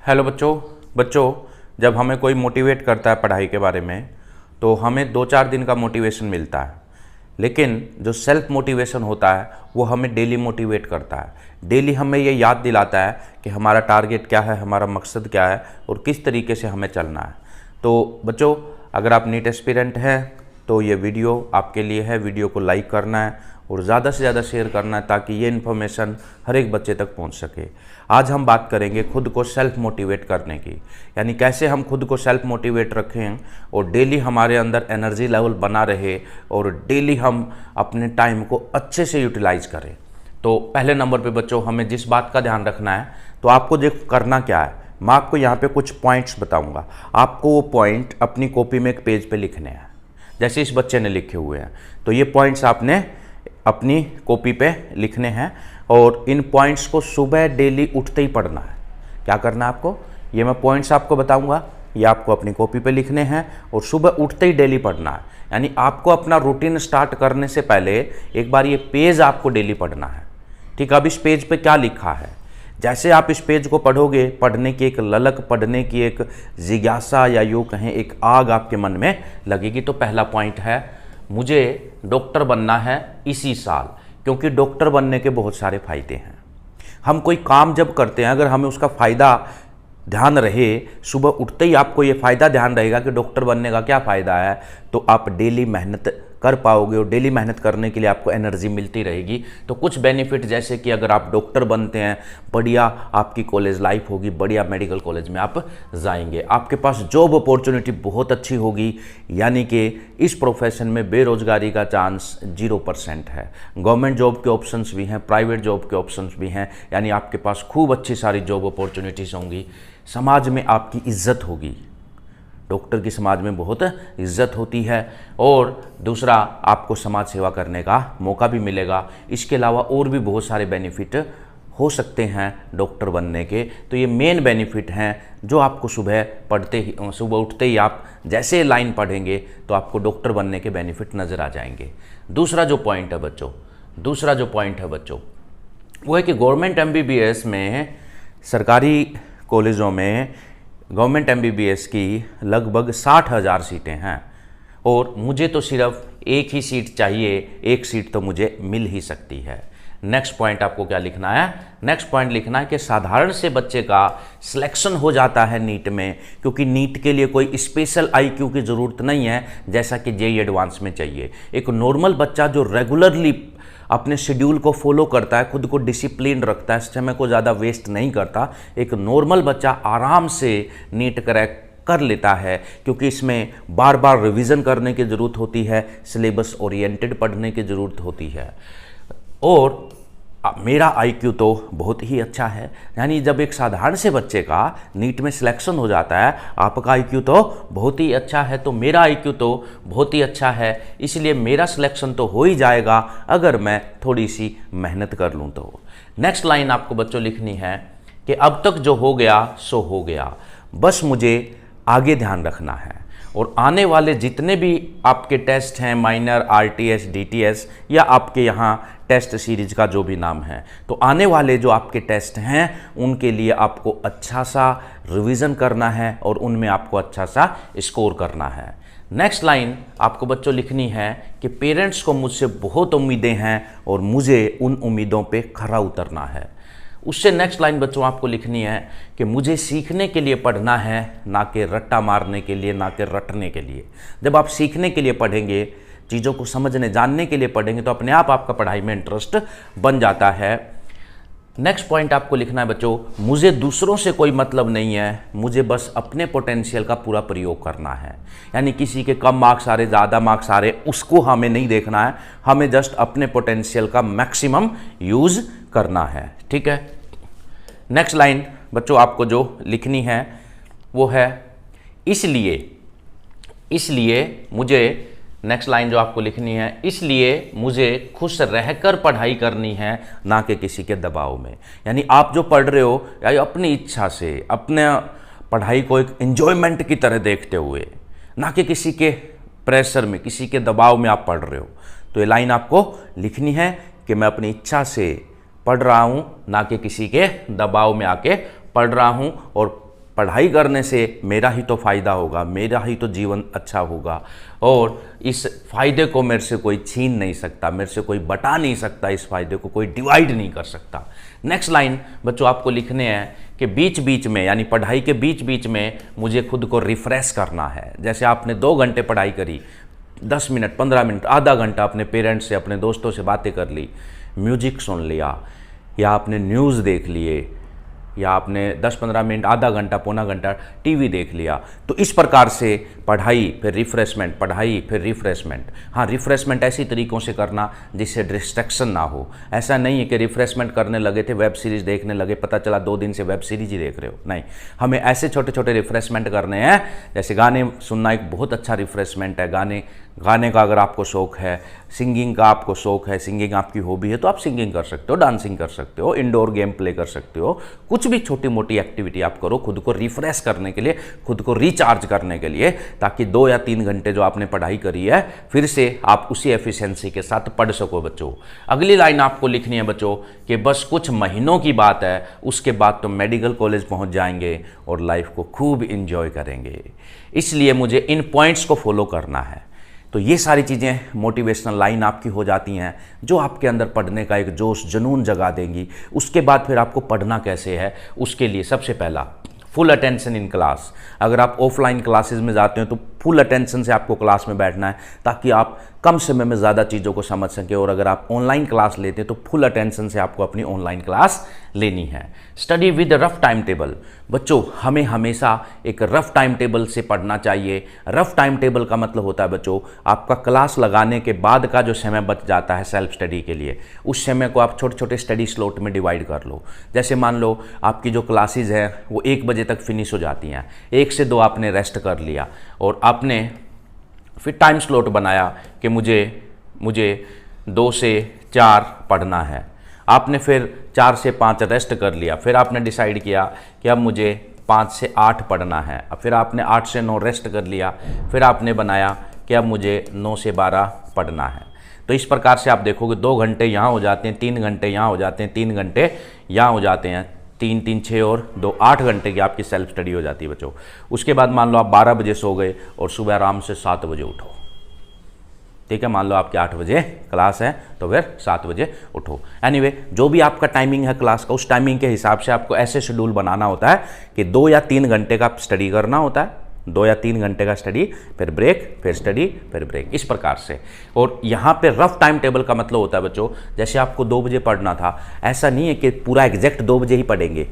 Hello बच्चों जब हमें कोई मोटिवेट करता है पढ़ाई के बारे में तो हमें 2-4 दिन का मोटिवेशन मिलता है, लेकिन जो सेल्फ मोटिवेशन होता है वो हमें डेली मोटिवेट करता है। डेली हमें ये याद दिलाता है कि हमारा टारगेट क्या है, हमारा मकसद क्या है और किस तरीके से हमें चलना है। तो बच्चों, अगर आप नीट एस्पिरेंट हैं तो ये वीडियो आपके लिए है। वीडियो को लाइक करना है और ज़्यादा से ज़्यादा शेयर करना है ताकि ये इन्फॉर्मेशन हर एक बच्चे तक पहुंच सके। आज हम बात करेंगे खुद को सेल्फ मोटिवेट करने की, यानी कैसे हम खुद को सेल्फ मोटिवेट रखें और डेली हमारे अंदर एनर्जी लेवल बना रहे और डेली हम अपने टाइम को अच्छे से यूटिलाइज करें। तो पहले नंबर पे बच्चों, हमें जिस बात का ध्यान रखना है, तो आपको जो करना क्या है, मैं आपको यहाँ पे कुछ पॉइंट्स बताऊँगा। आपको वो पॉइंट अपनी कॉपी में एक पेज पे लिखने हैं, जैसे इस बच्चे ने लिखे हुए हैं। तो ये पॉइंट्स आपने अपनी कॉपी पे लिखने हैं और इन पॉइंट्स को सुबह डेली उठते ही पढ़ना है। क्या करना है आपको, ये मैं पॉइंट्स आपको बताऊंगा, ये आपको अपनी कॉपी पे लिखने हैं और सुबह उठते ही डेली पढ़ना है। यानी आपको अपना रूटीन स्टार्ट करने से पहले एक बार ये पेज आपको डेली पढ़ना है। ठीक है, अब इस पेज पे क्या लिखा है, जैसे आप इस पेज को पढ़ोगे, पढ़ने की एक ललक, पढ़ने की एक जिज्ञासा या यूँ कहें एक आग आपके मन में लगेगी। तो पहला पॉइंट है, मुझे डॉक्टर बनना है इसी साल, क्योंकि डॉक्टर बनने के बहुत सारे फायदे हैं। हम कोई काम जब करते हैं, अगर हमें उसका फ़ायदा ध्यान रहे, सुबह उठते ही आपको ये फ़ायदा ध्यान रहेगा कि डॉक्टर बनने का क्या फ़ायदा है, तो आप डेली मेहनत कर पाओगे और डेली मेहनत करने के लिए आपको एनर्जी मिलती रहेगी। तो कुछ बेनिफिट, जैसे कि अगर आप डॉक्टर बनते हैं, बढ़िया आपकी कॉलेज लाइफ होगी, बढ़िया मेडिकल कॉलेज में आप जाएंगे, आपके पास जॉब अपॉर्चुनिटी बहुत अच्छी होगी, यानी कि इस प्रोफेशन में बेरोजगारी का चांस 0% है। गवर्नमेंट जॉब के ऑप्शंस भी हैं, प्राइवेट जॉब के ऑप्शंस भी हैं, यानी आपके पास खूब अच्छी सारी जॉब अपॉर्चुनिटीज़ होंगी। समाज में आपकी इज्जत होगी, डॉक्टर की समाज में बहुत इज्जत होती है। और दूसरा, आपको समाज सेवा करने का मौका भी मिलेगा। इसके अलावा और भी बहुत सारे बेनिफिट हो सकते हैं डॉक्टर बनने के। तो ये मेन बेनिफिट हैं जो आपको सुबह उठते ही आप जैसे लाइन पढ़ेंगे तो आपको डॉक्टर बनने के बेनिफिट नज़र आ जाएंगे। दूसरा जो पॉइंट है बच्चों, वो है कि गवर्नमेंट MBBS में, सरकारी कॉलेजों में गवर्नमेंट MBBS की लगभग 60,000 सीटें हैं और मुझे तो सिर्फ एक ही सीट चाहिए, एक सीट तो मुझे मिल ही सकती है। नेक्स्ट पॉइंट आपको क्या लिखना है, नेक्स्ट पॉइंट लिखना है कि साधारण से बच्चे का सिलेक्शन हो जाता है नीट में, क्योंकि नीट के लिए कोई स्पेशल IQ की ज़रूरत नहीं है जैसा कि JEE एडवांस में चाहिए। एक नॉर्मल बच्चा जो रेगुलरली अपने शेड्यूल को फॉलो करता है, खुद को डिसिप्लिन रखता है, समय को ज़्यादा वेस्ट नहीं करता, एक नॉर्मल बच्चा आराम से नीट क्रैक कर लेता है, क्योंकि इसमें बार बार रिवीजन करने की ज़रूरत होती है, सिलेबस ओरिएंटेड पढ़ने की ज़रूरत होती है। और मेरा IQ तो बहुत ही अच्छा है, यानी जब एक साधारण से बच्चे का नीट में सिलेक्शन हो जाता है, आपका IQ तो बहुत ही अच्छा है, तो मेरा IQ तो बहुत ही अच्छा है, इसलिए मेरा सिलेक्शन तो हो ही जाएगा अगर मैं थोड़ी सी मेहनत कर लूँ तो। नेक्स्ट लाइन आपको बच्चों लिखनी है कि अब तक जो हो गया सो हो गया, बस मुझे आगे ध्यान रखना है और आने वाले जितने भी आपके टेस्ट हैं, माइनर, RTS, DTS या आपके यहाँ टेस्ट सीरीज का जो भी नाम है, तो आने वाले जो आपके टेस्ट हैं उनके लिए आपको अच्छा सा रिवीजन करना है और उनमें आपको अच्छा सा स्कोर करना है। नेक्स्ट लाइन आपको बच्चों लिखनी है कि पेरेंट्स को मुझसे बहुत उम्मीदें हैं और मुझे उन उम्मीदों पे खरा उतरना है। उससे नेक्स्ट लाइन बच्चों आपको लिखनी है कि मुझे सीखने के लिए पढ़ना है, ना कि रट्टा मारने के लिए, ना कि रटने के लिए। जब आप सीखने के लिए पढ़ेंगे, चीज़ों को समझने जानने के लिए पढ़ेंगे, तो अपने आप आपका पढ़ाई में इंटरेस्ट बन जाता है। नेक्स्ट पॉइंट आपको लिखना है बच्चों, मुझे दूसरों से कोई मतलब नहीं है, मुझे बस अपने पोटेंशियल का पूरा प्रयोग करना है। यानी किसी के कम मार्क्स आ रहे, ज़्यादा मार्क्स आ रहे, उसको हमें नहीं देखना है, हमें जस्ट अपने पोटेंशियल का मैक्सिमम यूज़ करना है। ठीक है, नेक्स्ट लाइन बच्चों आपको जो लिखनी है वो है इसलिए मुझे, नेक्स्ट लाइन जो आपको लिखनी है, इसलिए मुझे खुश रहकर पढ़ाई करनी है, ना कि किसी के दबाव में। यानी आप जो पढ़ रहे हो या अपनी इच्छा से, अपने पढ़ाई को एक एंजॉयमेंट की तरह देखते हुए, ना कि किसी के प्रेशर में, किसी के दबाव में आप पढ़ रहे हो। तो ये लाइन आपको लिखनी है कि मैं अपनी इच्छा से पढ़ रहा हूँ, ना कि किसी के दबाव में आके पढ़ रहा हूँ, और पढ़ाई करने से मेरा ही तो फ़ायदा होगा, मेरा ही तो जीवन अच्छा होगा, और इस फ़ायदे को मेरे से कोई छीन नहीं सकता, मेरे से कोई बटा नहीं सकता, इस फ़ायदे को कोई डिवाइड नहीं कर सकता। नेक्स्ट लाइन बच्चों आपको लिखने हैं कि बीच बीच में, यानी पढ़ाई के बीच बीच में मुझे खुद को रिफ़्रेश करना है। जैसे आपने 2 घंटे पढ़ाई करी, 10 मिनट, 15 मिनट, आधा घंटा अपने पेरेंट्स से, अपने दोस्तों से बातें कर ली, म्यूजिक सुन लिया, या आपने न्यूज़ देख लिए, या आपने 10-15 मिनट, आधा घंटा, पौना घंटा टीवी देख लिया, तो इस प्रकार से पढ़ाई फिर रिफ़्रेशमेंट, पढ़ाई फिर रिफ़्रेशमेंट। हाँ, रिफ़्रेशमेंट ऐसी तरीक़ों से करना जिससे डिस्ट्रैक्शन ना हो। ऐसा नहीं है कि रिफ़्रेशमेंट करने लगे थे, वेब सीरीज़ देखने लगे, पता चला 2 दिन से वेब सीरीज़ ही देख रहे हो। नहीं, हमें ऐसे छोटे छोटे रिफ़्रेशमेंट करने हैं। जैसे गाने सुनना एक बहुत अच्छा रिफ़्रेशमेंट है। गाने का अगर आपको शौक़ है, सिंगिंग का आपको शौक़ है, सिंगिंग आपकी हॉबी है, तो आप सिंगिंग कर सकते हो, डांसिंग कर सकते हो, इंडोर गेम प्ले कर सकते हो, कुछ भी छोटी मोटी एक्टिविटी आप करो खुद को रिफ़्रेश करने के लिए, खुद को रिचार्ज करने के लिए, ताकि 2 या 3 घंटे जो आपने पढ़ाई करी है फिर से आप उसी एफिशिएंसी के साथ पढ़ सको बच्चों। अगली लाइन आपको लिखनी है बच्चों कि बस कुछ महीनों की बात है, उसके बाद तो मेडिकल कॉलेज पहुंच जाएंगे और लाइफ को खूब इंजॉय करेंगे। इसलिए मुझे इन पॉइंट्स को फॉलो करना है। तो ये सारी चीज़ें मोटिवेशनल लाइन आपकी हो जाती हैं जो आपके अंदर पढ़ने का एक जोश, जुनून जगा देंगी। उसके बाद फिर आपको पढ़ना कैसे है, उसके लिए सबसे पहला फुल अटेंशन इन क्लास। अगर आप ऑफलाइन क्लासेस में जाते हैं तो फुल अटेंशन से आपको क्लास में बैठना है, ताकि आप कम समय में ज़्यादा चीज़ों को समझ सकें। और अगर आप ऑनलाइन क्लास लेते हैं तो फुल अटेंशन से आपको अपनी ऑनलाइन क्लास लेनी है। Study with rough time table. बच्चों, हमें हमेशा एक रफ टाइम टेबल से पढ़ना चाहिए। रफ टाइम टेबल का मतलब होता है बच्चों, आपका क्लास लगाने के बाद का जो समय बच जाता है सेल्फ स्टडी के लिए, उस समय को आप छोटे छोटे स्टडी स्लॉट में डिवाइड कर लो। जैसे मान लो आपकी जो क्लासेज हैं वो 1 बजे तक फिनिश हो जाती हैं, 1 से 2 आपने रेस्ट कर लिया, और आपने फिर टाइम स्लॉट बनाया कि मुझे 2 से 4 पढ़ना है। आपने फिर 4 से 5 रेस्ट कर लिया, फिर आपने डिसाइड किया कि अब मुझे 5 से 8 पढ़ना है। अब फिर आपने 8 से 9 रेस्ट कर लिया, फिर आपने बनाया कि अब मुझे 9 से 12 पढ़ना है। तो इस प्रकार से आप देखोगे 2 घंटे यहाँ हो जाते हैं, 3 घंटे यहाँ हो जाते हैं, 3 घंटे यहाँ हो जाते हैं, 3 3 6 और 2 8 घंटे की आपकी सेल्फ स्टडी हो जाती है बच्चों। उसके बाद मान लो आप 12 बजे सो गए और सुबह आराम से 7 बजे उठो। ठीक है, मान लो आपकी 8 बजे क्लास है तो फिर 7 बजे उठो। एनीवे, जो भी आपका टाइमिंग है क्लास का, उस टाइमिंग के हिसाब से आपको ऐसे शेड्यूल बनाना होता है कि 2 या 3 घंटे का स्टडी करना होता है, 2 या 3 घंटे का स्टडी, फिर ब्रेक, फिर स्टडी, फिर ब्रेक, इस प्रकार से। और यहाँ पे रफ टाइम टेबल का मतलब होता है बच्चों, जैसे आपको 2 बजे पढ़ना था, ऐसा नहीं है कि पूरा एग्जैक्ट 2 बजे ही पढ़ेंगे।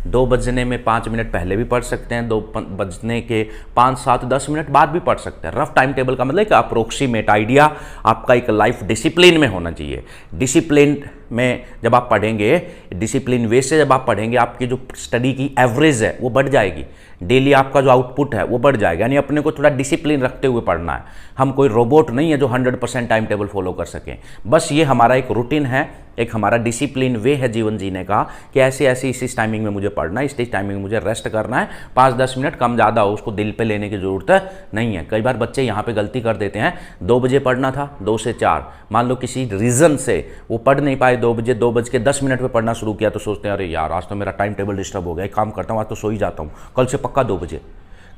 2 बजने में 5 मिनट पहले भी पढ़ सकते हैं, 2 बजने के 5 7 10 मिनट बाद भी पढ़ सकते हैं। रफ टाइम टेबल का मतलब कि अप्रोक्सीमेट आइडिया आपका एक लाइफ डिसिप्लिन में होना चाहिए। डिसिप्लिन में जब आप पढ़ेंगे, डिसिप्लिन वे से जब आप पढ़ेंगे, आपकी जो स्टडी की एवरेज है वो बढ़ जाएगी, डेली आपका जो आउटपुट है वो बढ़ जाएगा। यानी अपने को थोड़ा डिसिप्लिन रखते हुए पढ़ना है। हम कोई रोबोट नहीं है जो 100% टाइम टेबल फॉलो कर सकें। बस ये हमारा एक रूटीन है, एक हमारा डिसिप्लिन वे है जीवन जीने का, कि ऐसे ऐसे इस टाइमिंग में मुझे पढ़ना है, इस टाइमिंग में मुझे रेस्ट करना है। 5-10 मिनट कम ज़्यादा हो, उसको दिल पे लेने की ज़रूरत नहीं है। कई बार बच्चे यहाँ पे गलती कर देते हैं, 2 बजे पढ़ना था, 2 से 4, मान लो किसी रीज़न से वो पढ़ नहीं पाए 2 बजे, 2 बज के 10 मिनट पर पढ़ना शुरू किया, तो सोचते हैं अरे यार आज तो मेरा टाइम टेबल डिस्टर्ब हो गया, एक काम करता हूँ आज तो सो ही जाता हूँ, कल से पक्का 2 बजे।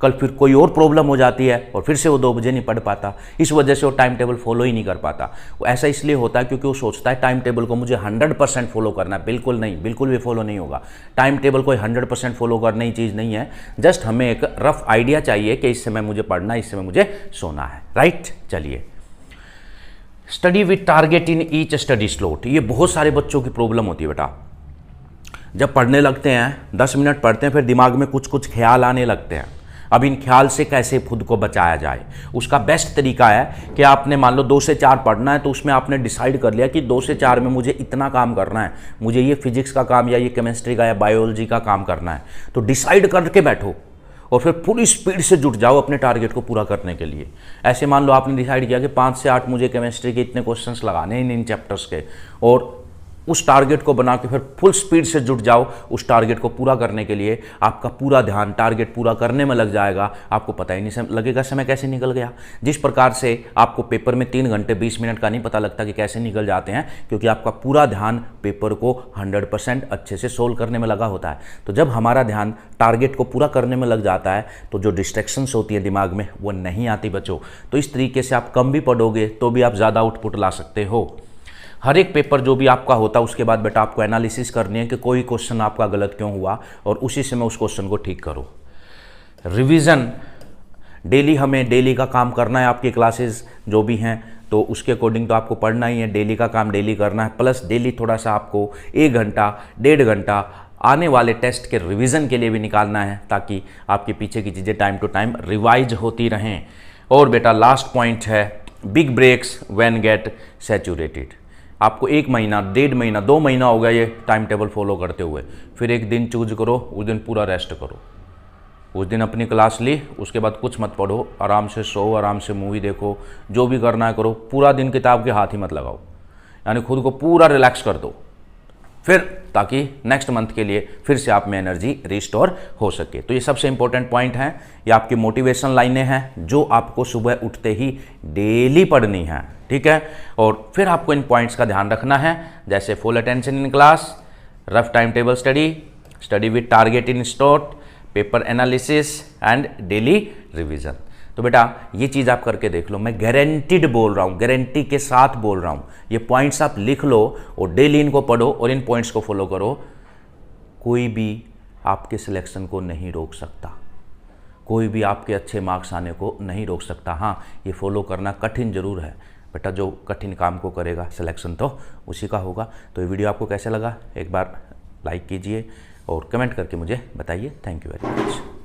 कल फिर कोई और प्रॉब्लम हो जाती है और फिर से वो 2 बजे नहीं पढ़ पाता। इस वजह से वो टाइम टेबल फॉलो ही नहीं कर पाता। वो ऐसा इसलिए होता है क्योंकि वो सोचता है टाइम टेबल को मुझे 100% फॉलो करना है। बिल्कुल नहीं, बिल्कुल भी फॉलो नहीं होगा। टाइम टेबल कोई 100% फॉलो करने की चीज़ नहीं है। जस्ट हमें एक रफ आइडिया चाहिए कि इस समय मुझे पढ़ना है, इस समय मुझे सोना है। राइट, चलिए। Study with target in each study slot. ये बहुत सारे बच्चों की प्रॉब्लम होती है बेटा। जब पढ़ने लगते हैं, 10 मिनट पढ़ते हैं, फिर दिमाग में कुछ कुछ ख्याल आने लगते हैं। अब इन ख्याल से कैसे खुद को बचाया जाए, उसका बेस्ट तरीका है कि आपने मान लो 2 से 4 पढ़ना है, तो उसमें आपने डिसाइड कर लिया कि 2 से 4 में मुझे इतना काम करना है, मुझे ये फिजिक्स का काम या ये केमिस्ट्री का या बायोलॉजी का काम करना है। तो डिसाइड करके बैठो और फिर पूरी स्पीड से जुट जाओ अपने टारगेट को पूरा करने के लिए। ऐसे मान लो आपने डिसाइड किया कि 5 से 8 मुझे केमिस्ट्री के इतने क्वेश्चंस लगाने हैं इन चैप्टर्स के, और उस टारगेट को बना के फिर फुल स्पीड से जुट जाओ। उस टारगेट को पूरा करने के लिए आपका पूरा ध्यान टारगेट पूरा करने में लग जाएगा, आपको पता ही नहीं लगेगा समय कैसे निकल गया। जिस प्रकार से आपको पेपर में 3 घंटे 20 मिनट का नहीं पता लगता कि कैसे निकल जाते हैं, क्योंकि आपका पूरा ध्यान पेपर को 100% अच्छे से सोल्व करने में लगा होता है। तो जब हमारा ध्यान टारगेट को पूरा करने में लग जाता है तो जो डिस्ट्रैक्शंस होती है दिमाग में वो नहीं आती बच्चों। तो इस तरीके से आप कम भी पढ़ोगे तो भी आप ज़्यादा आउटपुट ला सकते हो। हर एक पेपर जो भी आपका होता है उसके बाद बेटा आपको एनालिसिस करनी है कि कोई क्वेश्चन आपका गलत क्यों हुआ और उसी से मैं उस क्वेश्चन को ठीक करूं। रिवीजन डेली, हमें डेली का काम करना है। आपकी क्लासेस जो भी हैं तो उसके अकॉर्डिंग तो आपको पढ़ना ही है, डेली का काम डेली करना है, प्लस डेली थोड़ा सा आपको 1 घंटा 1.5 घंटा आने वाले टेस्ट के रिवीजन के लिए भी निकालना है, ताकि आपके पीछे की चीज़ें टाइम टू टाइम रिवाइज होती रहें। और बेटा लास्ट पॉइंट है big breaks when get saturated. आपको 1 महीना 1.5 महीना 2 महीना हो गया ये टाइम टेबल फॉलो करते हुए, फिर एक दिन चूज करो, उस दिन पूरा रेस्ट करो। उस दिन अपनी क्लास ली, उसके बाद कुछ मत पढ़ो, आराम से सो, आराम से मूवी देखो, जो भी करना है करो। पूरा दिन किताब के हाथ ही मत लगाओ, यानी खुद को पूरा रिलैक्स कर दो, फिर ताकि नेक्स्ट मंथ के लिए फिर से आप में एनर्जी रिस्टोर हो सके। तो ये सबसे इंपॉर्टेंट पॉइंट हैं, ये आपकी मोटिवेशन लाइनें हैं जो आपको सुबह उठते ही डेली पढ़नी है, ठीक है। और फिर आपको इन पॉइंट्स का ध्यान रखना है, जैसे full attention in class, rough time table study, study with target in स्टॉट, paper analysis and daily revision. तो बेटा ये चीज़ आप करके देख लो, मैं गारंटीड बोल रहा हूँ, गारंटी के साथ बोल रहा हूँ। ये पॉइंट्स आप लिख लो और डेली इनको पढ़ो और इन पॉइंट्स को फॉलो करो। कोई भी आपके सिलेक्शन को नहीं रोक सकता, कोई भी आपके अच्छे मार्क्स आने को नहीं रोक सकता। हाँ, ये फॉलो करना कठिन जरूर है बेटा, जो कठिन काम को करेगा सिलेक्शन तो उसी का होगा। तो ये वीडियो आपको कैसे लगा एक बार लाइक कीजिए और कमेंट करके मुझे बताइए। Thank you very much.